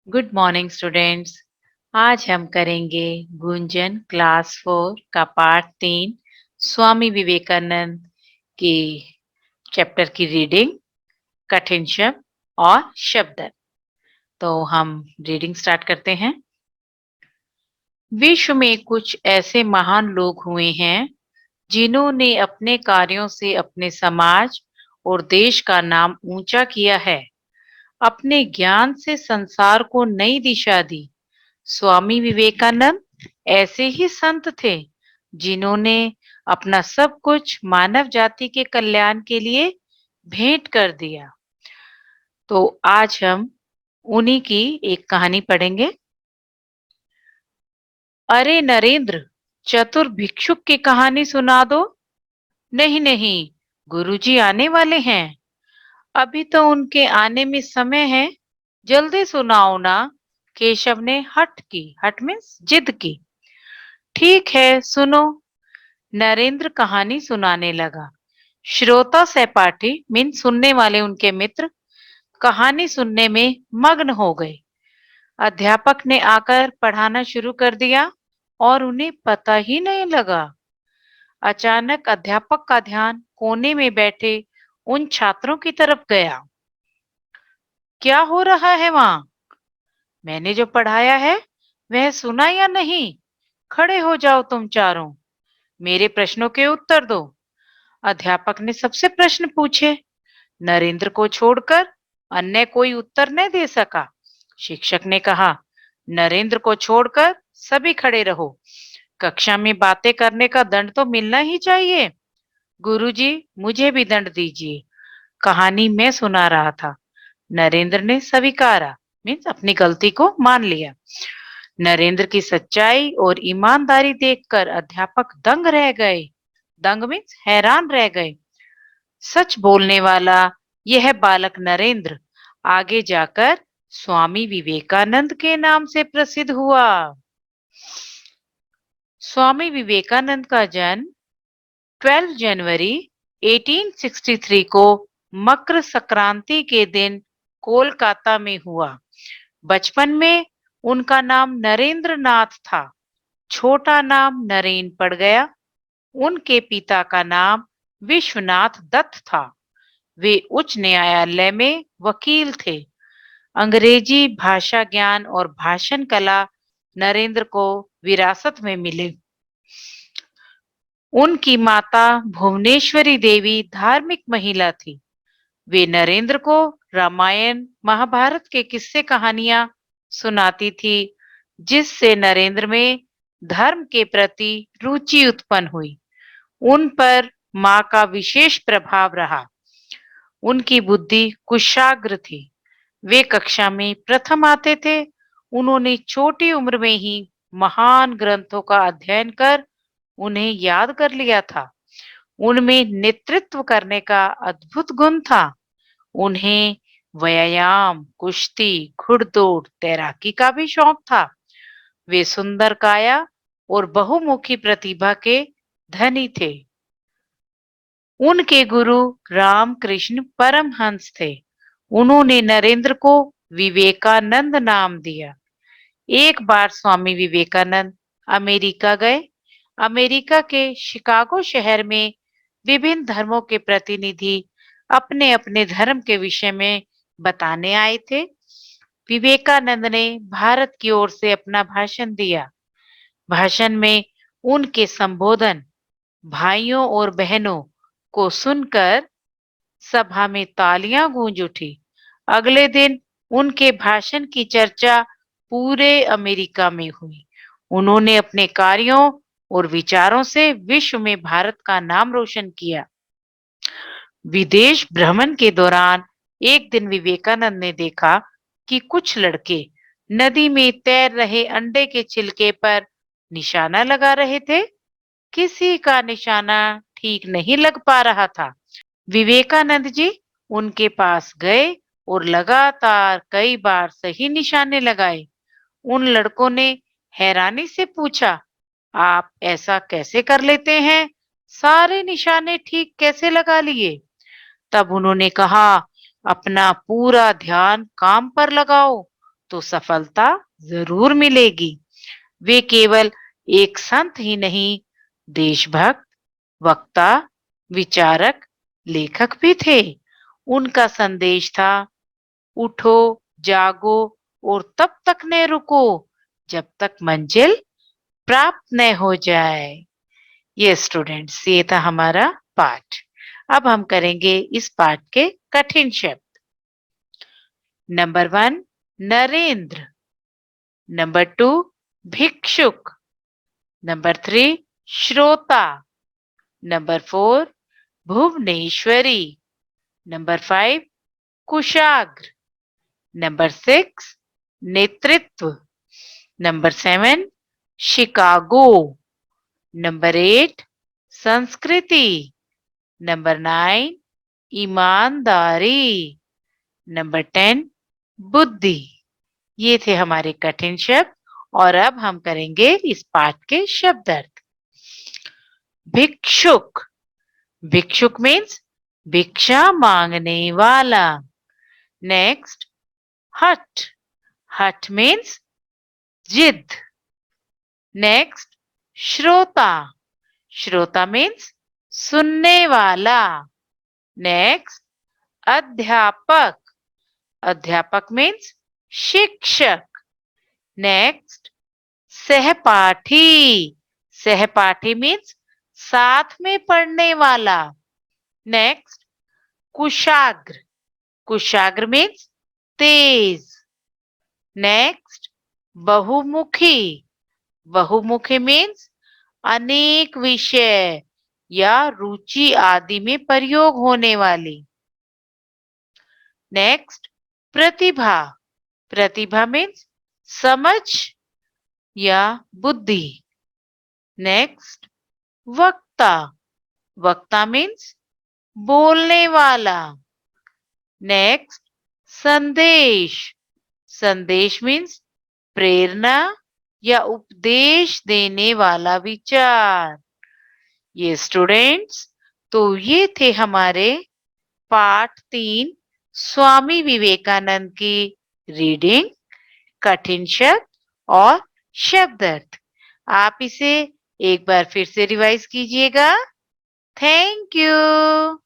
Good morning students. आज हम करेंगे गुंजन क्लास 4 का पार्ट 3 स्वामी विवेकानंद की चैप्टर की रीडिंग कठिन शब्द और शब्द। तो हम रीडिंग स्टार्ट करते हैं। विश्व में कुछ ऐसे महान लोग हुए हैं जिन्होंने अपने कार्यों से अपने समाज और देश का नाम ऊंचा किया है। अपने ज्ञान से संसार को नई दिशा दी। स्वामी विवेकानंद ऐसे ही संत थे जिन्होंने अपना सब कुछ मानव जाति के कल्याण के लिए भेंट कर दिया। तो आज हम उन्हीं की एक कहानी पढ़ेंगे। अरे नरेंद्र, चतुर भिक्षुक की कहानी सुना दो। नहीं नहीं, गुरुजी आने वाले हैं। अभी तो उनके आने में समय है, जल्दी सुनाओ ना। केशव ने हट मीन्स जिद की। ठीक है, सुनो। नरेंद्र कहानी सुनाने लगा। श्रोता सहपाठी मीन सुनने वाले उनके मित्र कहानी सुनने में मग्न हो गए। अध्यापक ने आकर पढ़ाना शुरू कर दिया और उन्हें पता ही नहीं लगा। अचानक अध्यापक का ध्यान कोने में बैठे उन छात्रों की तरफ गया। क्या हो रहा है वहां? मैंने जो पढ़ाया है वह सुना या नहीं? खड़े हो जाओ तुम चारों, मेरे प्रश्नों के उत्तर दो। अध्यापक ने सबसे प्रश्न पूछे। नरेंद्र को छोड़कर अन्य कोई उत्तर न दे सका। शिक्षक ने कहा, नरेंद्र को छोड़कर सभी खड़े रहो। कक्षा में बातें करने का दंड तो मिलना ही चाहिए। गुरुजी, मुझे भी दंड दीजिए। कहानी मैं सुना रहा था। नरेंद्र ने स्वीकारा मीन्स अपनी गलती को मान लिया। नरेंद्र की सच्चाई और ईमानदारी देखकर अध्यापक दंग रह गए। दंग मीन्स हैरान रह गए। सच बोलने वाला यह बालक नरेंद्र आगे जाकर स्वामी विवेकानंद के नाम से प्रसिद्ध हुआ। स्वामी विवेकानंद का जन्म 12 जनवरी 1863 को मकर संक्रांति के दिन कोलकाता में हुआ। बचपन में उनका नाम नरेंद्र नाथ था। छोटा नाम नरेन पड़ गया। उनके पिता का नाम विश्वनाथ दत्त था। वे उच्च न्यायालय में वकील थे। अंग्रेजी भाषा ज्ञान और भाषण कला नरेंद्र को विरासत में मिले। उनकी माता भुवनेश्वरी देवी धार्मिक महिला थी। वे नरेंद्र को रामायण महाभारत के किस्से कहानियां सुनाती थी, जिससे नरेंद्र में धर्म के प्रति रुचि उत्पन्न हुई। उन पर माँ का विशेष प्रभाव रहा। उनकी बुद्धि कुशाग्र थी। वे कक्षा में प्रथम आते थे। उन्होंने छोटी उम्र में ही महान ग्रंथों का अध्ययन कर उन्हें याद कर लिया था। उनमें नेतृत्व करने का अद्भुत गुण था। उन्हें व्यायाम, कुश्ती, घुड़दौड़, तैराकी का भी शौक था। वे सुंदर काया और बहुमुखी प्रतिभा के धनी थे। उनके गुरु रामकृष्ण परमहंस थे। उन्होंने नरेंद्र को विवेकानंद नाम दिया। एक बार स्वामी विवेकानंद अमेरिका गए। अमेरिका के शिकागो शहर में विभिन्न धर्मों के प्रतिनिधि अपने अपने धर्म के विषय में बताने आए थे। विवेकानंद ने भारत की ओर से अपना भाषण दिया। भाषण में उनके संबोधन भाइयों और बहनों को सुनकर सभा में तालियां गूंज उठी। अगले दिन उनके भाषण की चर्चा पूरे अमेरिका में हुई। उन्होंने अपने कार्यों और विचारों से विश्व में भारत का नाम रोशन किया। विदेश भ्रमण के दौरान एक दिन विवेकानंद ने देखा कि कुछ लड़के नदी में तैर रहे अंडे के छिलके पर निशाना लगा रहे थे। किसी का निशाना ठीक नहीं लग पा रहा था। विवेकानंद जी उनके पास गए और लगातार कई बार सही निशाने लगाए। उन लड़कों ने हैरानी से पूछा, आप ऐसा कैसे कर लेते हैं? सारे निशाने ठीक कैसे लगा लिए? तब उन्होंने कहा, अपना पूरा ध्यान काम पर लगाओ तो सफलता जरूर मिलेगी। वे केवल एक संत ही नहीं, देशभक्त, वक्ता, विचारक, लेखक भी थे। उनका संदेश था, उठो, जागो और तब तक न रुको जब तक मंजिल प्राप्त न हो जाए। ये स्टूडेंट्स, ये था हमारा पाठ। अब हम करेंगे इस पाठ के कठिन शब्द। नंबर 1, नरेंद्र। नंबर 2, भिक्षुक। नंबर 3, श्रोता। नंबर 4, भुवनेश्वरी। नंबर 5, कुशाग्र। नंबर 6, नेतृत्व। Number 7, Chicago. नंबर 8, संस्कृति। नंबर 9, ईमानदारी। नंबर 10, बुद्धि। ये थे हमारे कठिन शब्द। और अब हम करेंगे इस पाठ के शब्द अर्थ। भिक्षुक। भिक्षुक मीन्स भिक्षा मांगने वाला। नेक्स्ट, हठ। हठ मीन्स जिद। नेक्स्ट, श्रोता। श्रोता मीन्स सुनने वाला। नेक्स्ट, अध्यापक। अध्यापक मीन्स शिक्षक। नेक्स्ट, सहपाठी। सहपाठी मीन्स साथ में पढ़ने वाला। नेक्स्ट, कुशाग्र। कुशाग्र मीन्स तेज। नेक्स्ट, बहुमुखी। बहुमुखी मीन्स अनेक विषय या रुचि आदि में प्रयोग होने वाली। नेक्स्ट, प्रतिभा। प्रतिभा मीन्स समझ या बुद्धि। नेक्स्ट, वक्ता। वक्ता मीन्स बोलने वाला। नेक्स्ट, संदेश। संदेश मीन्स प्रेरणा या उपदेश देने वाला विचार। ये स्टूडेंट्स, तो ये थे हमारे पाठ 3 स्वामी विवेकानंद की रीडिंग, कठिन शब्द और शब्द अर्थ। आप इसे एक बार फिर से रिवाइज कीजिएगा। Thank you.